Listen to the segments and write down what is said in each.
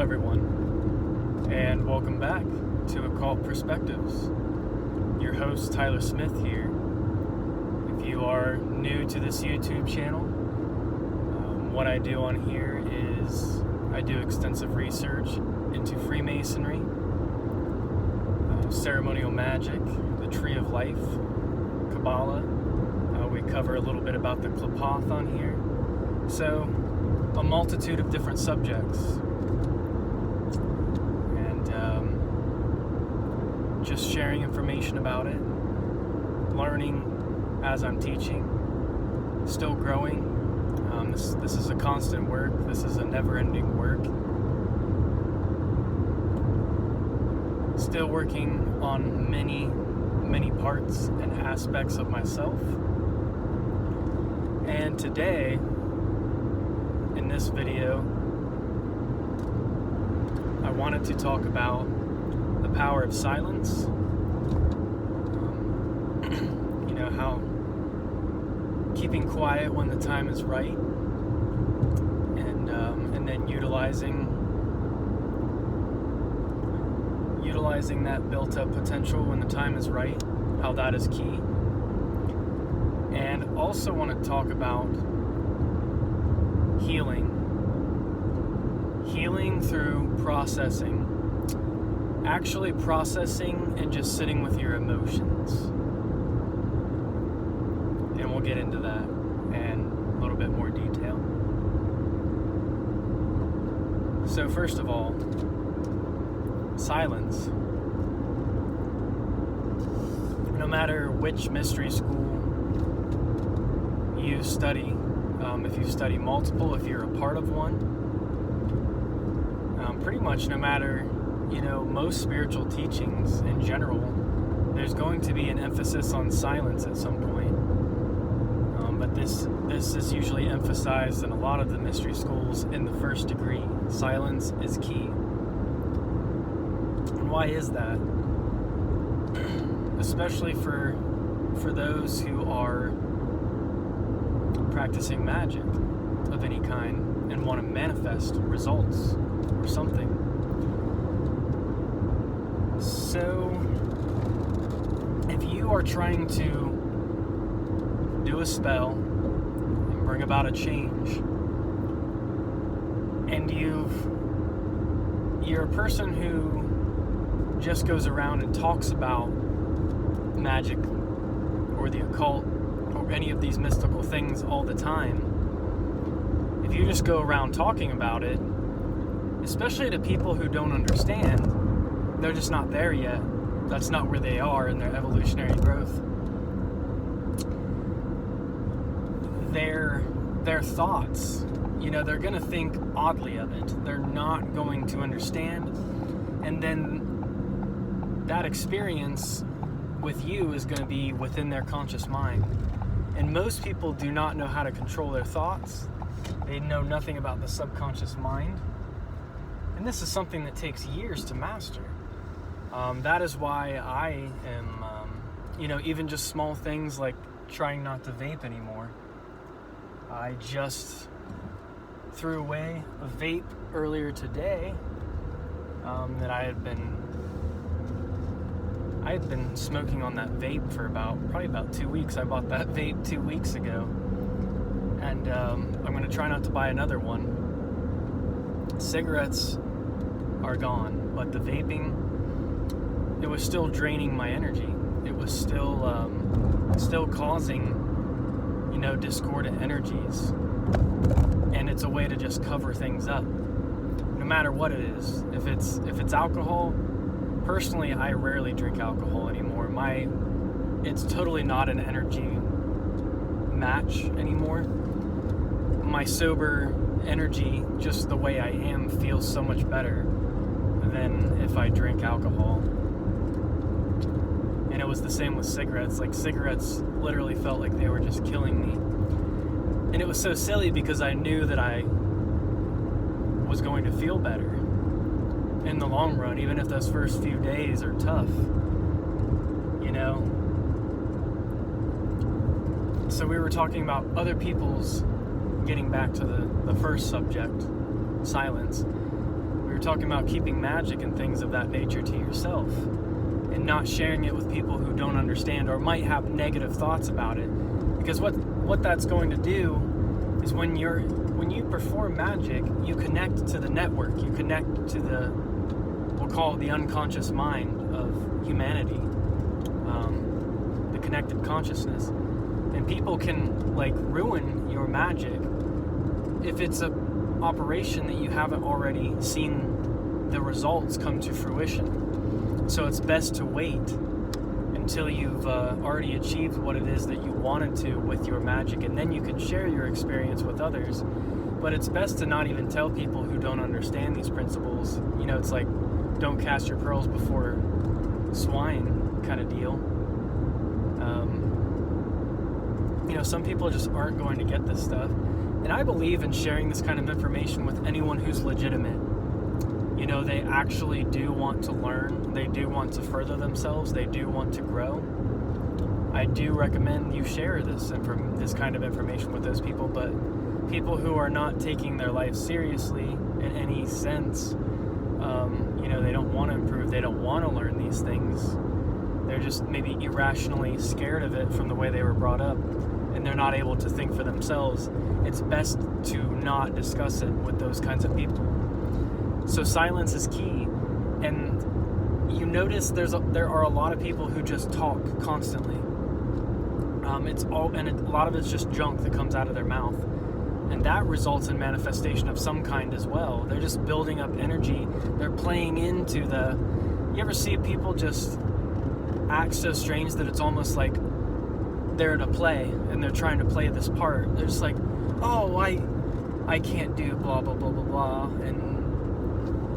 Hello everyone, and welcome back to Occult Perspectives. Your host Tyler Smith here. If you are new to this YouTube channel, what I do on here is I do extensive research into Freemasonry, ceremonial magic, the Tree of Life, Kabbalah. We cover a little bit about the Qliphoth on here. So, a multitude of different subjects. And just sharing information about it, learning as I'm teaching, still growing. This is a constant work. This is a never-ending work. Still working on many parts and aspects of myself. And today, in this video, I wanted to talk about the power of silence. How keeping quiet when the time is right, and then utilizing that built-up potential when the time is right, how that is key. And also want to talk about healing through processing, actually processing and just sitting with your emotions. And we'll get into that in a little bit more detail. So first of all, silence. No matter which mystery school you study, if you study multiple, if you're a part of one, pretty much no matter, most spiritual teachings in general, there's going to be an emphasis on silence at some point. But this is usually emphasized in a lot of the mystery schools in the first degree. Silence is key. And why is that? Especially for those who are practicing magic of any kind and want to manifest results or something. So, if you are trying to do a spell and bring about a change, and you're a person who just goes around and talks about magic or the occult or any of these mystical things all the time, if you just go around talking about it, especially to people who don't understand, they're just not there yet. That's not where they are in their evolutionary growth. Their thoughts, they're going to think oddly of it. They're not going to understand. And then that experience with you is going to be within their conscious mind. And most people do not know how to control their thoughts. They know nothing about the subconscious mind. And this is something that takes years to master. That is why I am, even just small things like trying not to vape anymore. I just threw away a vape earlier today that I had been smoking on that vape for probably about 2 weeks. I bought that vape 2 weeks ago, and I'm going to try not to buy another one. Cigarettes are gone, but the vaping, it was still draining my energy. It was still causing, discordant energies, and it's a way to just cover things up, no matter what it is. If it's alcohol, personally, I rarely drink alcohol anymore. It's totally not an energy match anymore. My sober energy, just the way I am, feels so much better than if I drink alcohol. And it was the same with cigarettes. Like, cigarettes literally felt like they were just killing me. And it was so silly because I knew that I was going to feel better in the long run, even if those first few days are tough, So we were talking about other people's, getting back to the first subject, silence. We were talking about keeping magic and things of that nature to yourself and not sharing it with people who don't understand or might have negative thoughts about it. Because what that's going to do is when you perform magic, you connect to the network, you connect to we'll call it the unconscious mind of humanity, the connected consciousness. And people can ruin your magic if it's a operation that you haven't already seen the results come to fruition. So it's best to wait until you've already achieved what it is that you wanted to with your magic, and then you can share your experience with others. But it's best to not even tell people who don't understand these principles. It's like, don't cast your pearls before swine kind of deal. Some people just aren't going to get this stuff. And I believe in sharing this kind of information with anyone who's legitimate. They actually do want to learn. They do want to further themselves. They do want to grow. I do recommend you share this kind of information with those people. But people who are not taking their life seriously in any sense, they don't want to improve. They don't want to learn these things. They're just maybe irrationally scared of it from the way they were brought up, and they're not able to think for themselves. It's best to not discuss it with those kinds of people. So silence is key. And you notice there are a lot of people who just talk constantly. A lot of it's just junk that comes out of their mouth. And that results in manifestation of some kind as well. They're just building up energy. They're playing into you ever see people just act so strange that it's almost like they're in a play and they're trying to play this part. They're just like, oh, I can't do blah, blah, blah, blah, blah.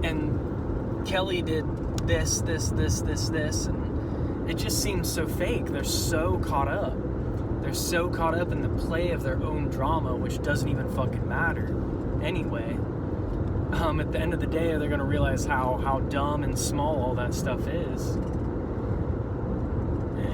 And Kelly did this. And it just seems so fake. They're so caught up. They're so caught up in the play of their own drama, which doesn't even fucking matter anyway. At the end of the day, they're going to realize how dumb and small all that stuff is.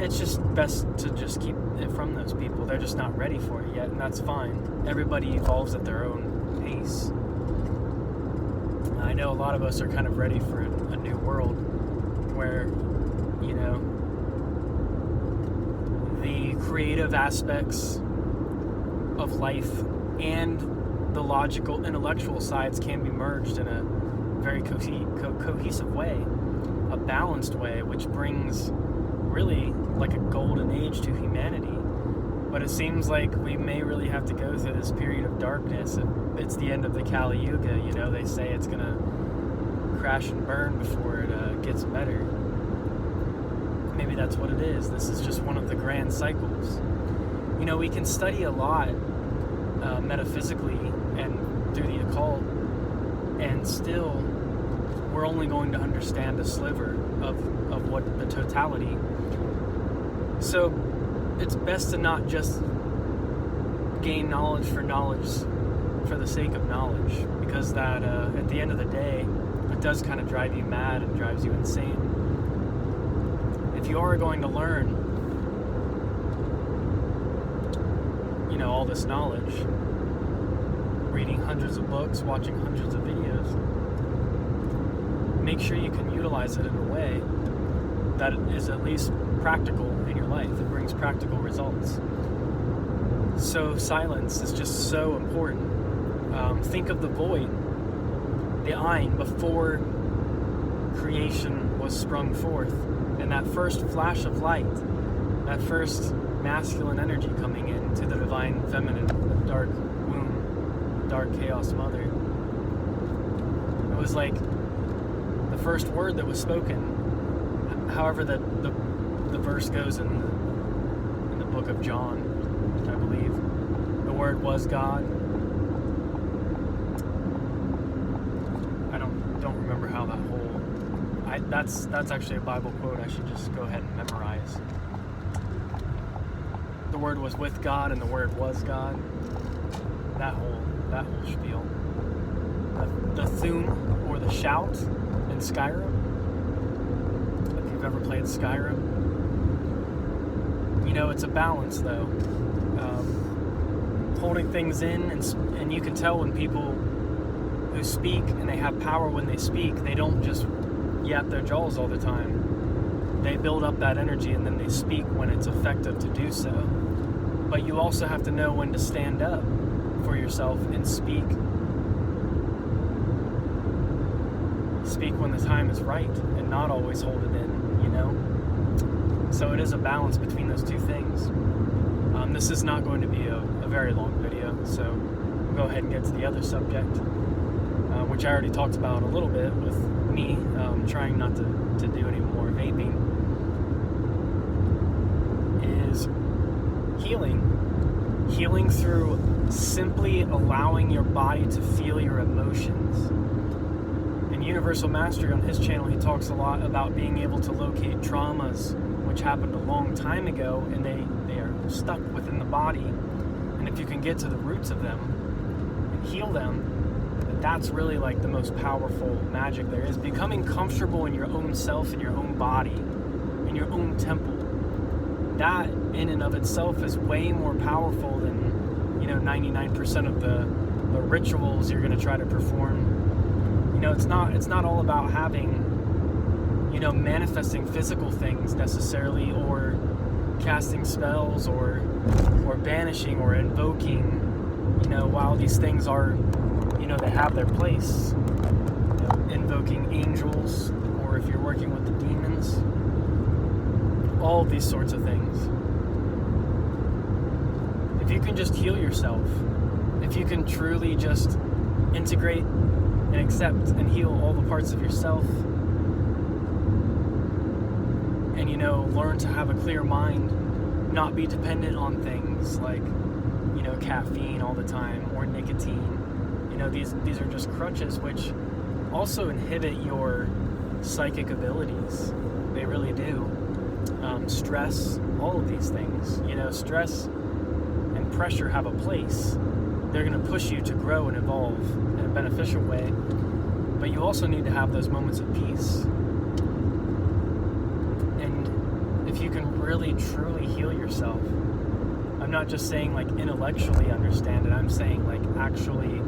It's just best to just keep it from those people. They're just not ready for it yet, and that's fine. Everybody evolves at their own pace. I know a lot of us are kind of ready for a new world where, the creative aspects of life and the logical, intellectual sides can be merged in a very cohesive way, a balanced way, which brings really like a golden age to humanity. But it seems like we may really have to go through this period of darkness. It's the end of the Kali Yuga. They say it's going to crash and burn before it gets better. Maybe that's what it is. This is just one of the grand cycles. We can study a lot metaphysically and through the occult, and still we're only going to understand a sliver of what the totality. So it's best to not just gain knowledge for the sake of knowledge, because that at the end of the day, it does kind of drive you mad and drives you insane. If you are going to learn, all this knowledge, reading hundreds of books, watching hundreds of videos, make sure you can utilize it in a way that is at least practical in your life. It brings practical results. So silence is just so important. Think of the void, the Ein, before creation was sprung forth, and that first flash of light, that first masculine energy coming into the divine feminine, the dark womb, dark chaos mother. It was like the first word that was spoken. However, the verse goes in the book of John, I believe. The word was God. I don't remember how that whole. That's actually a Bible quote I should just go ahead and memorize. The word was with God, and the word was God. That whole spiel. The Thum, or the shout in Skyrim. If you've ever played Skyrim, it's a balance though. Holding things in, and you can tell when people who speak and they have power when they speak, they don't just yap their jaws all the time. They build up that energy and then they speak when it's effective to do so. But you also have to know when to stand up for yourself and speak. Speak when the time is right and not always hold it in, you know? So it is a balance between those two things. This is not going to be a very long video, so we'll go ahead and get to the other subject, which I already talked about a little bit with me trying not to do any more vaping, is healing. Healing through simply allowing your body to feel your emotions. In Universal Mastery on his channel, he talks a lot about being able to locate traumas which happened a long time ago, and they are stuck within the body. And if you can get to the roots of them and heal them, that's really like the most powerful magic there is. Becoming comfortable in your own self, in your own body, in your own temple. That in and of itself is way more powerful than, 99% of the rituals you're going to try to perform. It's not all about having, manifesting physical things necessarily, or casting spells, or banishing or invoking, while these things are, they have their place. Invoking angels, or if you're working with the demons, all these sorts of things. If you can just heal yourself, if you can truly just integrate and accept and heal all the parts of yourself, and learn to have a clear mind, not be dependent on things like caffeine all the time, or nicotine. These are just crutches which also inhibit your psychic abilities. They really do. Stress, all of these things. Stress and pressure have a place. They're going to push you to grow and evolve in a beneficial way. But you also need to have those moments of peace. And if you can really, truly heal yourself, I'm not just saying like intellectually understand it, I'm saying like actually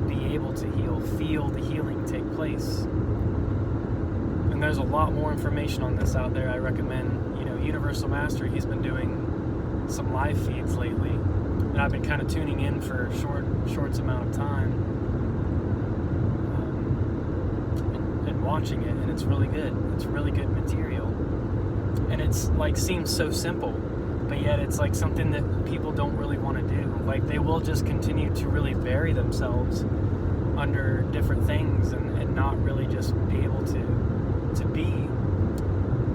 be able to heal, feel the healing take place. And there's a lot more information on this out there. I recommend, Universal Mastery, he's been doing some live feeds lately, and I've been kind of tuning in for short amount of time, and watching it, and it's really good. It's really good material, and it's like seems so simple, but yet it's like something that people don't really want to do. Like they will just continue to really bury themselves under different things and not really just be able to be.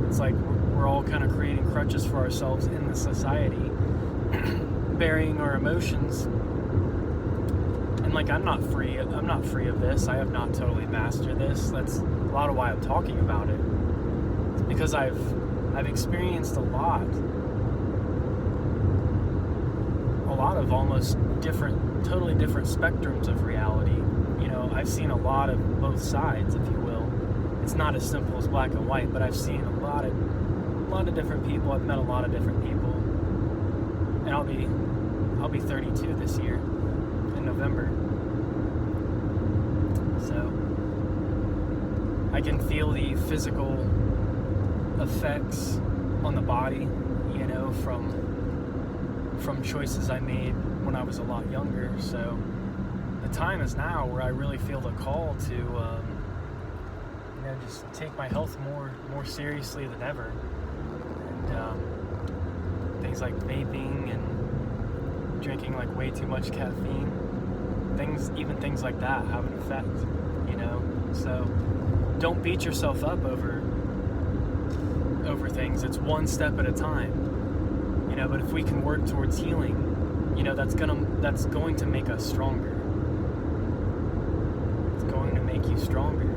It's like we're all kind of creating crutches for ourselves in the society, burying our emotions. And like I'm not free of this. I have not totally mastered this. That's a lot of why I'm talking about it. It's because I've experienced a lot of almost totally different spectrums of reality. I've seen a lot of both sides, if you will. It's not as simple as black and white, but I've seen a lot of different people. I've met a lot of different people, and I'll be 32 this year in November. So I can feel the physical effects on the body, from choices I made when I was a lot younger. So the time is now where I really feel the call to just take my health more seriously than ever. And things like vaping and drinking like way too much caffeine, even things like that have an effect, So don't beat yourself up over things. It's one step at a time. But if we can work towards healing, that's going to make us stronger. It's going to make you stronger.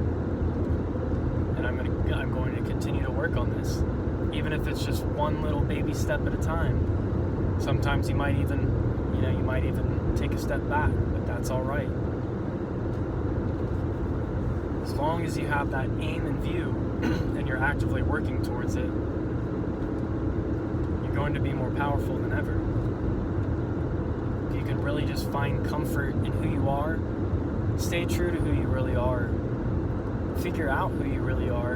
And I'm going to continue to work on this, even if it's just one little baby step at a time. Sometimes you might even take a step back, but that's all right. As long as you have that aim in view and you're actively working towards it, you're going to be more powerful than ever. If you can really just find comfort in who you are Stay true to who you really are. Figure out who you really are.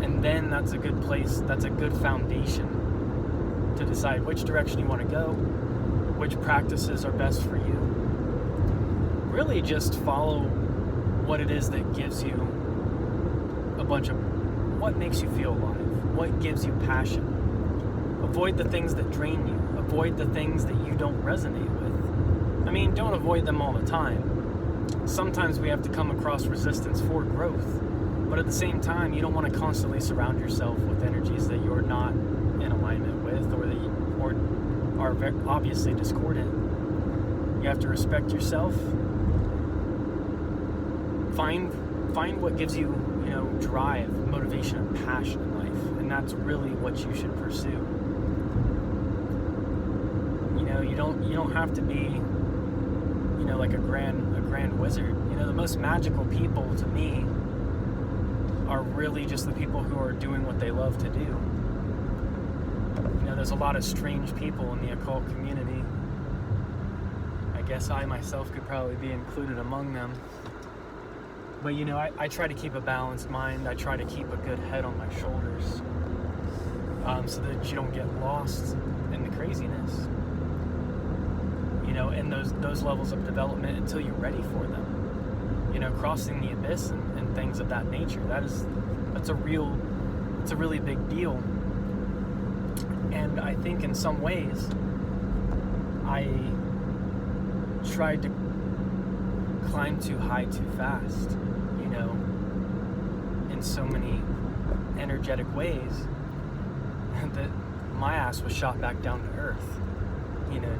And then that's a good place, that's a good foundation to decide which direction you want to go, which practices are best for you. Really just follow what it is that gives you a bunch of, what makes you feel alive, what gives you passion. Avoid the things that drain you. Avoid the things that you don't resonate with. I mean, don't avoid them all the time. Sometimes we have to come across resistance for growth. But at the same time, you don't want to constantly surround yourself with energies that you're not in alignment with, or are obviously discordant. You have to respect yourself. Find what gives you, drive, motivation, and passion in life, and that's really what you should pursue. You don't have to be, like a grand wizard. The most magical people to me are really just the people who are doing what they love to do. There's a lot of strange people in the occult community. I guess I myself could probably be included among them. But I try to keep a balanced mind. I try to keep a good head on my shoulders, so that you don't get lost in the craziness. In those levels of development until you're ready for them. Crossing the abyss and things of that nature. It's a really big deal. And I think in some ways, I tried to climb too high too fast, in so many energetic ways that my ass was shot back down to earth,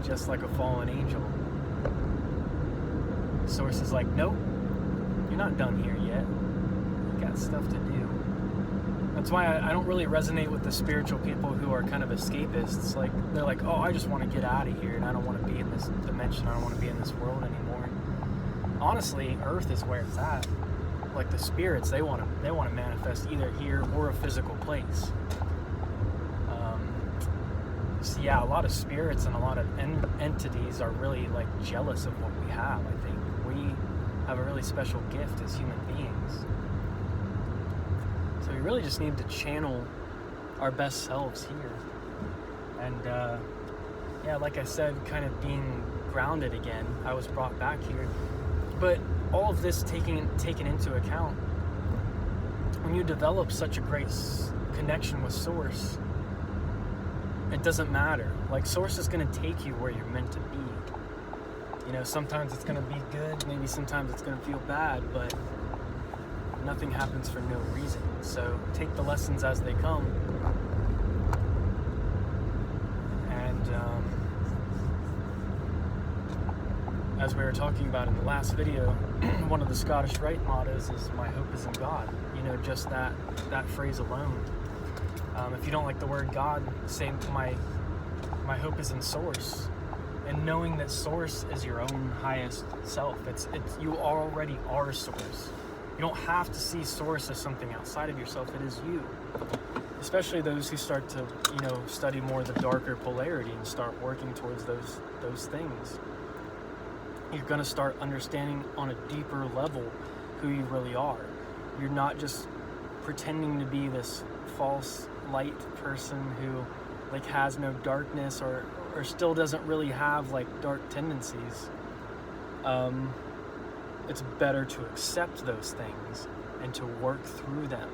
just like a fallen angel. Source is like, nope, you're not done here yet. You got stuff to do. That's why I don't really resonate with the spiritual people who are kind of escapists. Like, they're like, oh, I just want to get out of here, and I don't want to be in this dimension. I don't want to be in this world anymore. Honestly, Earth is where it's at. Like the spirits, they want to manifest either here or a physical place. So yeah, a lot of spirits and a lot of entities are really like jealous of what we have. I think we have a really special gift as human beings. So we really just need to channel our best selves here. And like I said, kind of being grounded again, I was brought back here. But all of this taken into account, when you develop such a great connection with Source, it doesn't matter. Like, Source is going to take you where you're meant to be. Sometimes it's going to be good, maybe sometimes it's going to feel bad, but nothing happens for no reason. So take the lessons as they come. And as we were talking about in the last video, one of the Scottish Rite mottos is "My hope is in God." Just that phrase alone. If you don't like the word God, say my hope is in Source. And knowing that Source is your own highest self. It's you already are Source. You don't have to see Source as something outside of yourself. It is you. Especially those who start to, study more the darker polarity and start working towards those things. You're going to start understanding on a deeper level who you really are. You're not just pretending to be this false light person who has no darkness or still doesn't really have dark tendencies. It's better to accept those things and to work through them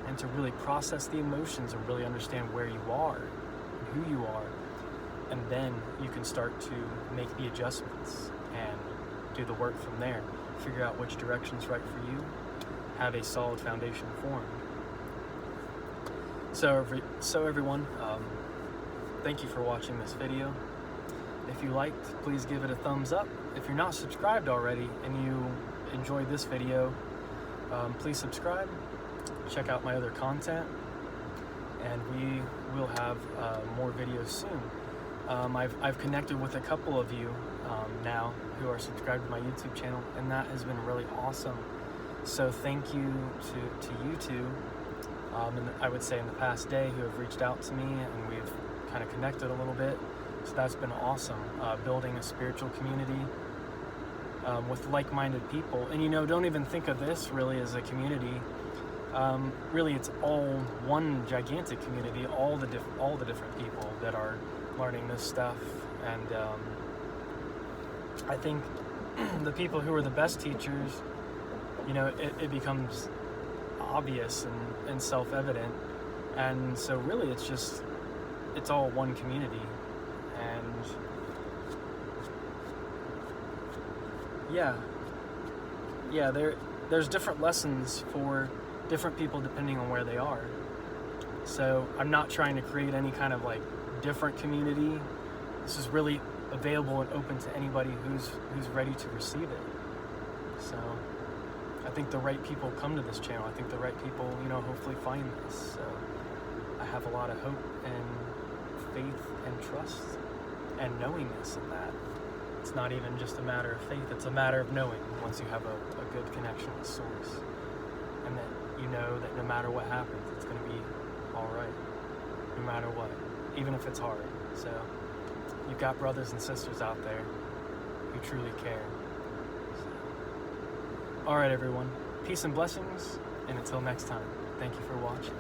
and to really process the emotions and really understand where you are and who you are. And then you can start to make the adjustments and do the work from there. Figure out which direction's right for you. Have a solid foundation formed. So everyone, thank you for watching this video. If you liked, please give it a thumbs up. If you're not subscribed already and you enjoyed this video, please subscribe. Check out my other content, and we will have more videos soon. I've connected with a couple of you now who are subscribed to my YouTube channel, and that has been really awesome. So thank you to you two, and I would say in the past day, who have reached out to me, and we've kind of connected a little bit. So that's been awesome. Building a spiritual community with like-minded people. And don't even think of this really as a community. Really, it's all one gigantic community. All the different people that are learning this stuff, and I think the people who are the best teachers, it becomes obvious and self-evident, and so really it's all one community. And there's different lessons for different people depending on where they are. So I'm not trying to create any kind of like different community. This is really available and open to anybody who's ready to receive it. So I think the right people come to this channel. I think the right people, hopefully find this. So I have a lot of hope and faith and trust and knowingness in that. It's not even just a matter of faith, it's a matter of knowing once you have a good connection with Source. And that you know that no matter what happens, it's going to be all right. No matter what, even if it's hard. So you've got brothers and sisters out there who truly care. So, all right, everyone. Peace and blessings, and until next time, thank you for watching.